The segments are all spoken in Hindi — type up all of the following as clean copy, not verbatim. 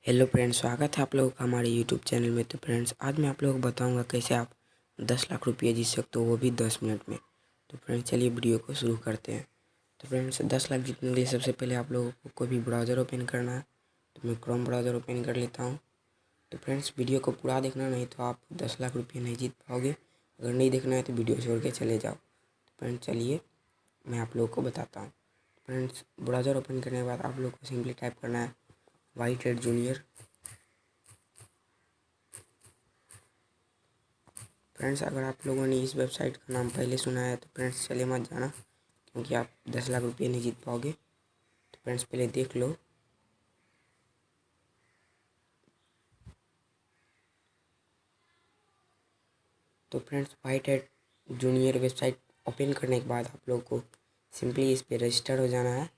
हेलो फ्रेंड्स, स्वागत है आप लोगों का हमारे यूट्यूब चैनल में। तो फ्रेंड्स, आज मैं आप लोगों को बताऊंगा कैसे आप 10 लाख रुपये जीत सकते हो, वो भी 10 मिनट में। तो फ्रेंड्स, चलिए वीडियो को शुरू करते हैं। तो फ्रेंड्स, 10 लाख जीतने के लिए सबसे पहले आप लोगों को कोई भी ब्राउज़र ओपन करना है। तो मैं क्रोम ब्राउज़र ओपन कर लेता हूँ। तो फ्रेंड्स, वीडियो को पूरा देखना, नहीं तो आप 10 लाख रुपये नहीं जीत पाओगे। अगर नहीं देखना है तो वीडियो छोड़ के चले जाओ। तो फ्रेंड्स, चलिए मैं आप लोगों को बताता हूँ। फ्रेंड्स, ब्राउज़र ओपन करने के बाद आप लोग को सिंपली टाइप करना है वाइट हेड जूनियर। फ्रेंड्स, अगर आप लोगों ने इस वेबसाइट का नाम पहले सुना है तो फ्रेंड्स चले मत जाना, क्योंकि आप 10 लाख रुपये नहीं जीत पाओगे। तो फ्रेंड्स पहले देख लो। तो friends, white head junior website open करने के बाद आप लोग को सिंपली इस पर रजिस्टर हो जाना है।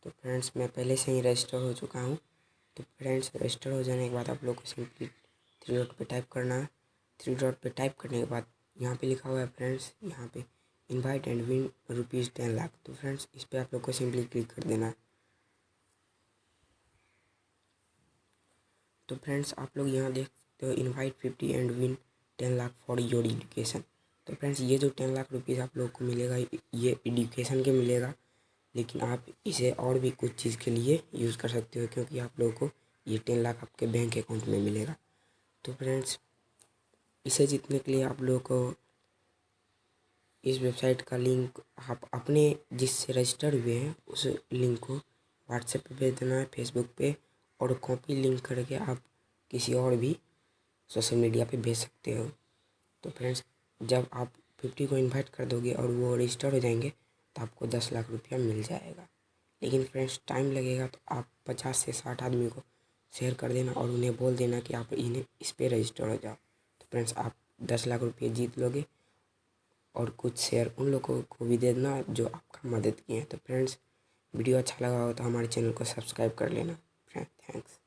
तो फ्रेंड्स, मैं पहले से ही रजिस्टर हो चुका हूँ। तो फ्रेंड्स, रजिस्टर हो जाने के बाद आप लोग को सिंपली 3 डॉट पे टाइप करना है। 3 डॉट पे टाइप करने के बाद यहाँ पे लिखा हुआ है फ्रेंड्स, यहाँ पे इनवाइट एंड विन ₹10 लाख। तो फ्रेंड्स, इस पर आप लोग को सिंपली क्लिक कर देना है। तो फ्रेंड्स, आप लोग यहाँ देख सकते हो invite 50 and win 10 lakh for your education. तो फ्रेंड्स, ये जो 10 लाख रुपीज़ आप लोग को मिलेगा, ये एजुकेशन के मिलेगा, लेकिन आप इसे और भी कुछ चीज़ के लिए यूज़ कर सकते हो, क्योंकि आप लोगों को ये 10 लाख आपके बैंक अकाउंट में मिलेगा। तो फ्रेंड्स, इसे जीतने के लिए आप लोगों को इस वेबसाइट का लिंक आप अपने जिससे रजिस्टर हुए हैं उस लिंक को व्हाट्सएप पे भेज देना है, फेसबुक पे, और कॉपी लिंक करके आप किसी और भी सोशल मीडिया पे भेज सकते हो। तो फ्रेंड्स, जब आप 50 को इनवाइट कर दोगे और वो रजिस्टर हो जाएंगे तो आपको 10 लाख रुपया मिल जाएगा। लेकिन फ्रेंड्स, टाइम लगेगा, तो आप 50 से 60 आदमी को शेयर कर देना और उन्हें बोल देना कि आप इन्हें इस पर रजिस्टर हो जाओ। तो फ्रेंड्स, आप 10 लाख रुपये जीत लोगे। और कुछ शेयर उन लोगों को भी दे देना जो आपका मदद किए हैं। तो फ्रेंड्स, वीडियो अच्छा लगा हो तो हमारे चैनल को सब्सक्राइब कर लेना। Friends, thanks.